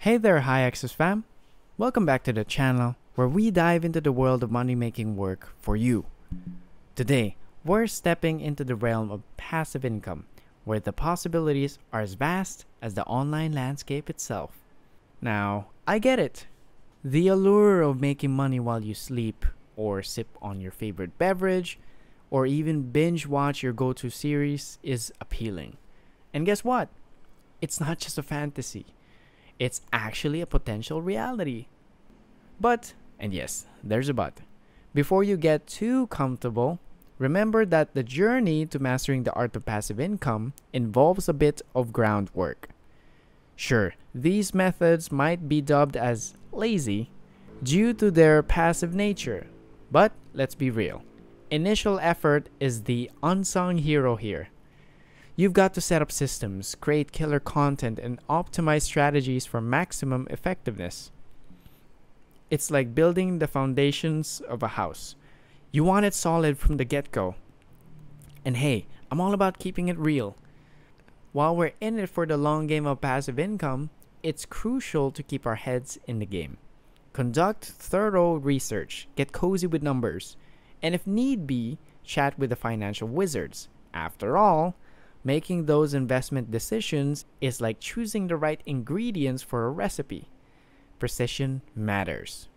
Hey there, High Access fam! Welcome back to the channel where we dive into the world of money making work for you. Today, we're stepping into the realm of passive income, where the possibilities are as vast as the online landscape itself. Now, I get it. The allure of making money while you sleep, or sip on your favorite beverage, or even binge watch your go-to series is appealing. And guess what? It's not just a fantasy. It's actually a potential reality. But, and yes, there's a but, before you get too comfortable, remember that the journey to mastering the art of passive income involves a bit of groundwork. Sure, these methods might be dubbed as lazy due to their passive nature, but let's be real. Initial effort is the unsung hero here. You've got to set up systems, create killer content, and optimize strategies for maximum effectiveness. It's like building the foundations of a house. You want it solid from the get-go. And hey, I'm all about keeping it real. While we're in it for the long game of passive income, it's crucial to keep our heads in the game. Conduct thorough research, get cozy with numbers, and if need be, chat with the financial wizards. After all, making those investment decisions is like choosing the right ingredients for a recipe. Precision matters.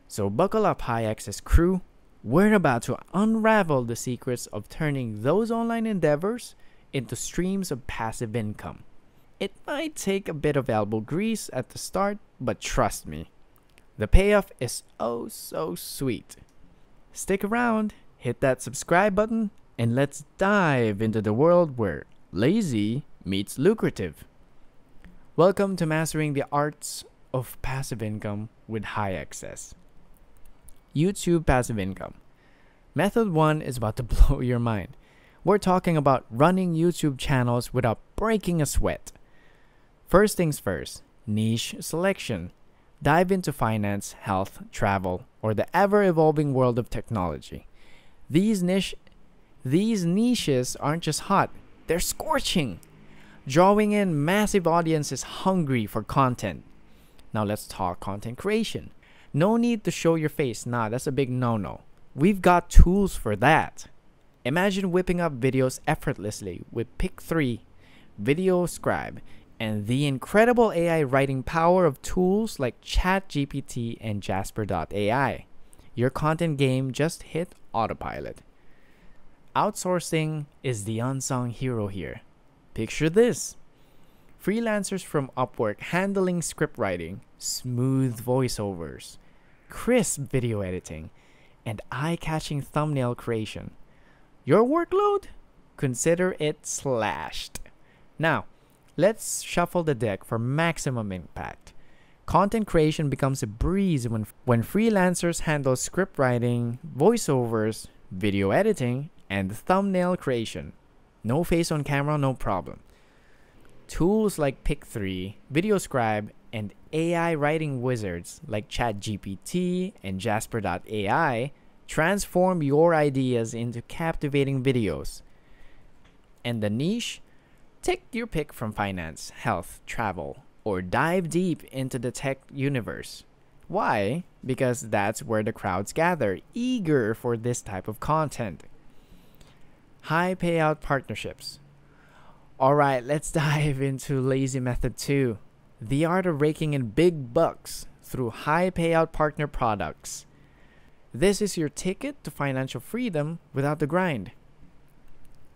So buckle up, High Access crew. We're about to unravel the secrets of turning those online endeavors into streams of passive income. It might take a bit of elbow grease at the start, but trust me, the payoff is oh so sweet. Stick around, hit that subscribe button, and let's dive into the world where lazy meets lucrative. Welcome to Mastering the Arts of Passive Income with High Access. YouTube passive income. Method 1 is about to blow your mind. We're talking about running YouTube channels without breaking a sweat. First things first, niche selection. Dive into finance, health, travel, or the ever-evolving world of technology. These niches aren't just hot, they're scorching, drawing in massive audiences hungry for content. Now let's talk content creation. No need to show your face, nah, that's a big no-no. We've got tools for that. Imagine whipping up videos effortlessly with Pick3, VideoScribe, and the incredible AI writing power of tools like ChatGPT and Jasper.ai. Your content game just hit autopilot. Outsourcing is the unsung hero here. Picture this. Freelancers from Upwork handling script writing, smooth voiceovers, crisp video editing, and eye-catching thumbnail creation. Your workload? Consider it slashed. Now, let's shuffle the deck for maximum impact. Content creation becomes a breeze when freelancers handle script writing, voiceovers, video editing, and thumbnail creation. No face on camera, no problem. Tools like Pick3, VideoScribe, and AI writing wizards like ChatGPT and Jasper.ai transform your ideas into captivating videos. And the niche? Take your pick from finance, health, travel, or dive deep into the tech universe. Why? Because that's where the crowds gather, eager for this type of content. High payout partnerships. Alright, let's dive into lazy method 2. The art of raking in big bucks through high payout partner products. This is your ticket to financial freedom without the grind.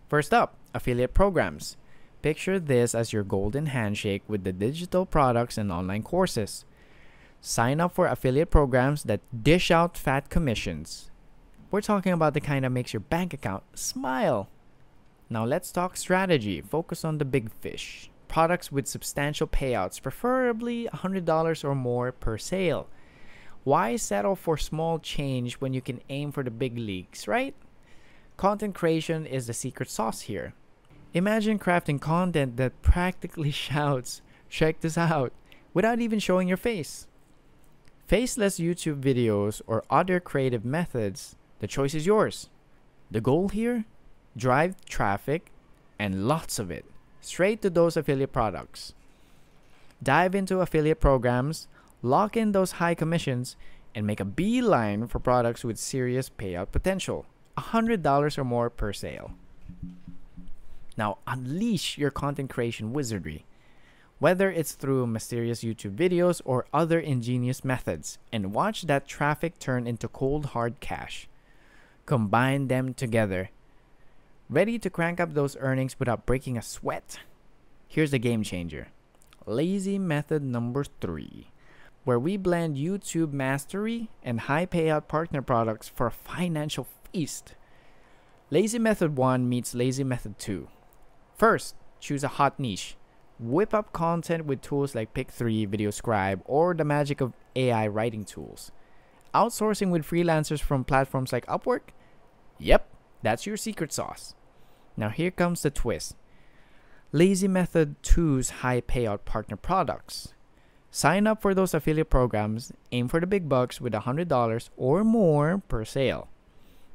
First up, affiliate programs. Picture this as your golden handshake with the digital products and online courses. Sign up for affiliate programs that dish out fat commissions. We're talking about the kind that makes your bank account smile. Now let's talk strategy. Focus on the big fish. Products with substantial payouts, preferably $100 or more per sale. Why settle for small change when you can aim for the big leagues, right? Content creation is the secret sauce here. Imagine crafting content that practically shouts, "Check this out," without even showing your face. Faceless YouTube videos or other creative methods, the choice is yours. The goal here? Drive traffic, and lots of it, straight to those affiliate products. Dive into affiliate programs, lock in those high commissions, and make a beeline for products with serious payout potential. $100 or more per sale. Now unleash your content creation wizardry. Whether it's through mysterious YouTube videos or other ingenious methods, and watch that traffic turn into cold hard cash. Combine them together. Ready to crank up those earnings without breaking a sweat? Here's the game changer. Lazy method number 3, where we blend YouTube mastery and high payout partner products for a financial feast. Lazy method 1 meets lazy method 2. First, choose a hot niche. Whip up content with tools like Pick3, VideoScribe, or the magic of AI writing tools. Outsourcing with freelancers from platforms like Upwork? Yep, that's your secret sauce. Now here comes the twist. Lazy method 2's high payout partner products. Sign up for those affiliate programs, aim for the big bucks with $100 or more per sale.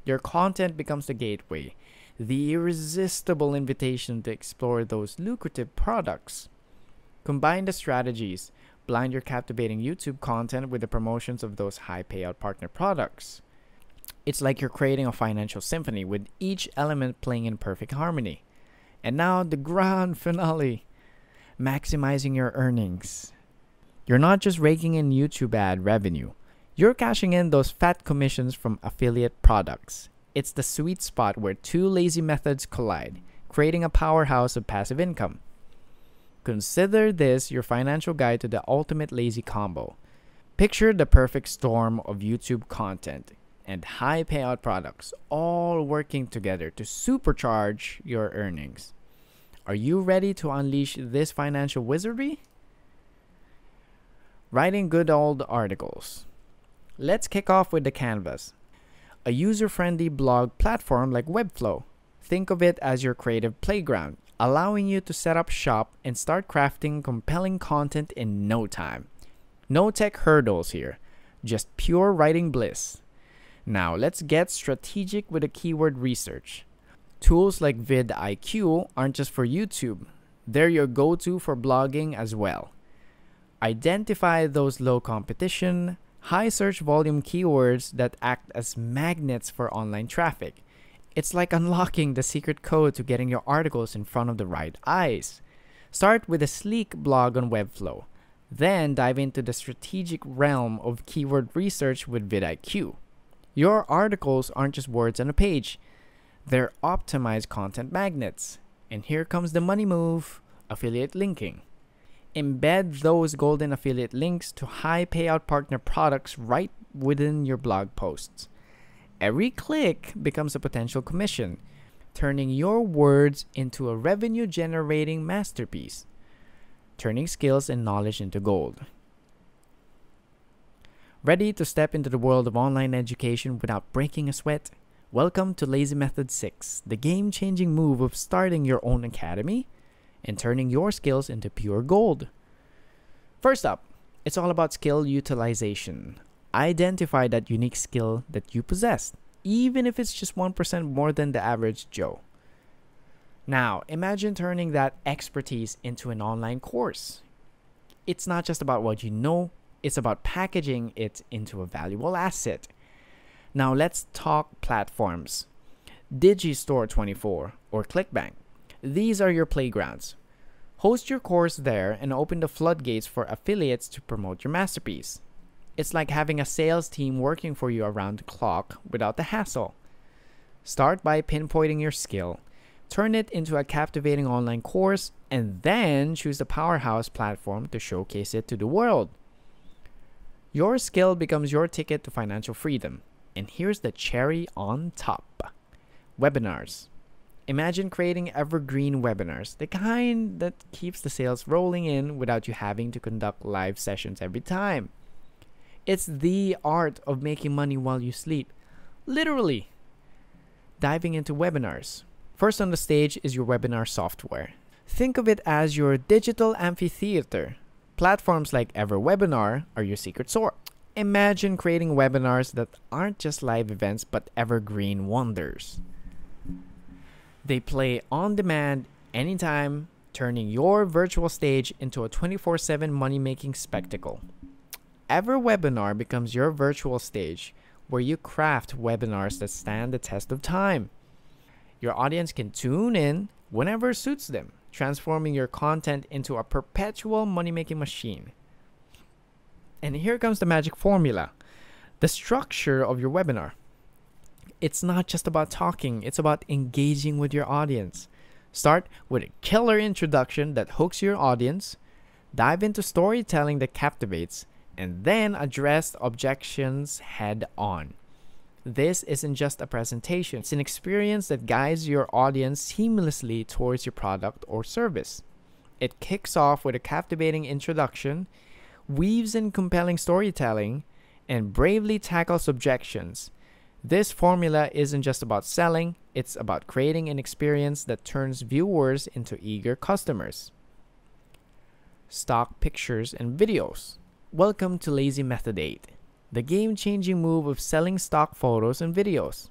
Your content becomes the gateway, the irresistible invitation to explore those lucrative products. Combine the strategies. Blind your captivating YouTube content with the promotions of those high payout partner products. It's like you're creating a financial symphony with each element playing in perfect harmony. And now the grand finale, maximizing your earnings. You're not just raking in YouTube ad revenue. You're cashing in those fat commissions from affiliate products. It's the sweet spot where two lazy methods collide, creating a powerhouse of passive income. Consider this your financial guide to the ultimate lazy combo. Picture the perfect storm of YouTube content and high payout products all working together to supercharge your earnings. Are you ready to unleash this financial wizardry? Writing good old articles. Let's kick off with the canvas. A user-friendly blog platform like Webflow. Think of it as your creative playground, allowing you to set up shop and start crafting compelling content in no time. No tech hurdles here, just pure writing bliss. Now let's get strategic with the keyword research. Tools like vidIQ aren't just for YouTube, they're your go-to for blogging as well. Identify those low competition, high search volume keywords that act as magnets for online traffic. It's like unlocking the secret code to getting your articles in front of the right eyes. Start with a sleek blog on Webflow. Then dive into the strategic realm of keyword research with vidIQ. Your articles aren't just words on a page. They're optimized content magnets. And here comes the money move, affiliate linking. Embed those golden affiliate links to high payout partner products right within your blog posts. Every click becomes a potential commission, turning your words into a revenue-generating masterpiece, turning skills and knowledge into gold. Ready to step into the world of online education without breaking a sweat? Welcome to Lazy Method 6, the game-changing move of starting your own academy and turning your skills into pure gold. First up, it's all about skill utilization. Identify that unique skill that you possess, even if it's just 1% more than the average Joe. Now, imagine turning that expertise into an online course. It's not just about what you know, it's about packaging it into a valuable asset. Now, let's talk platforms. Digistore24 or ClickBank. These are your playgrounds. Host your course there and open the floodgates for affiliates to promote your masterpiece. It's like having a sales team working for you around the clock without the hassle. Start by pinpointing your skill, turn it into a captivating online course, and then choose the powerhouse platform to showcase it to the world. Your skill becomes your ticket to financial freedom. And here's the cherry on top. Webinars. Imagine creating evergreen webinars, the kind that keeps the sales rolling in without you having to conduct live sessions every time. It's the art of making money while you sleep. Literally. Diving into webinars. First on the stage is your webinar software. Think of it as your digital amphitheater. Platforms like EverWebinar are your secret sauce. Imagine creating webinars that aren't just live events but evergreen wonders. They play on demand anytime, turning your virtual stage into a 24/7 money-making spectacle. EverWebinar becomes your virtual stage where you craft webinars that stand the test of time. Your audience can tune in whenever suits them, transforming your content into a perpetual money-making machine. And here comes the magic formula. The structure of your webinar. It's not just about talking, it's about engaging with your audience. Start with a killer introduction that hooks your audience, dive into storytelling that captivates, and then address objections head on. This isn't just a presentation, it's an experience that guides your audience seamlessly towards your product or service. It kicks off with a captivating introduction, weaves in compelling storytelling, and bravely tackles objections. This formula isn't just about selling, it's about creating an experience that turns viewers into eager customers. Stock pictures and videos. Welcome to Lazy Method 8, the game-changing move of selling stock photos and videos.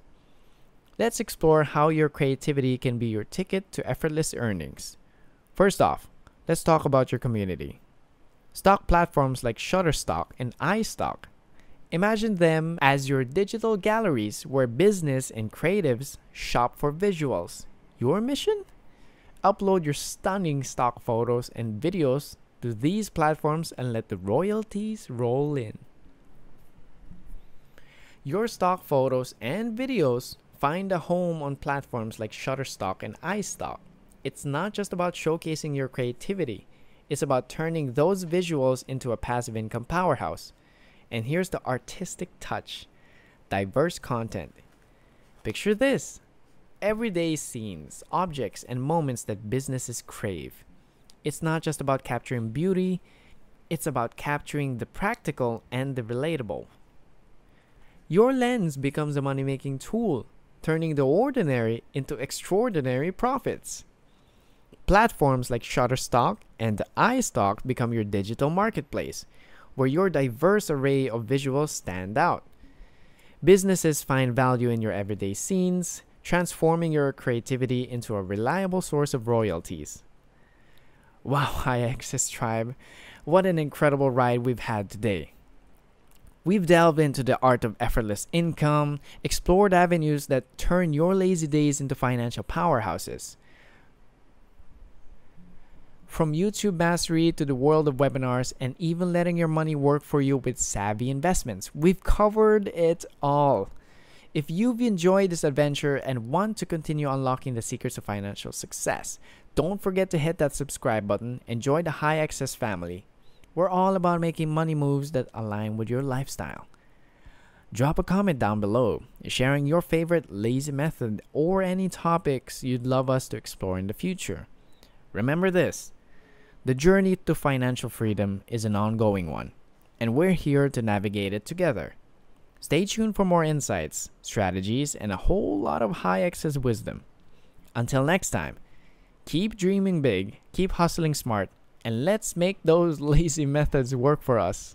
Let's explore how your creativity can be your ticket to effortless earnings. First off, let's talk about your community. Stock platforms like Shutterstock and iStock. Imagine them as your digital galleries where business and creatives shop for visuals. Your mission? Upload your stunning stock photos and videos to these platforms and let the royalties roll in. Your stock photos and videos find a home on platforms like Shutterstock and iStock. It's not just about showcasing your creativity. It's about turning those visuals into a passive income powerhouse. And here's the artistic touch. Diverse content. Picture this. Everyday scenes, objects, and moments that businesses crave. It's not just about capturing beauty. It's about capturing the practical and the relatable. Your lens becomes a money-making tool, turning the ordinary into extraordinary profits. Platforms like Shutterstock and iStock become your digital marketplace, where your diverse array of visuals stand out. Businesses find value in your everyday scenes, transforming your creativity into a reliable source of royalties. Wow, High Access Tribe, what an incredible ride we've had today. We've delved into the art of effortless income, explored avenues that turn your lazy days into financial powerhouses. From YouTube mastery to the world of webinars and even letting your money work for you with savvy investments, we've covered it all. If you've enjoyed this adventure and want to continue unlocking the secrets of financial success, don't forget to hit that subscribe button and join the High Access family. We're all about making money moves that align with your lifestyle. Drop a comment down below, sharing your favorite lazy method or any topics you'd love us to explore in the future. Remember this. The journey to financial freedom is an ongoing one, and we're here to navigate it together. Stay tuned for more insights, strategies, and a whole lot of high access wisdom. Until next time, keep dreaming big, keep hustling smart, and let's make those lazy methods work for us.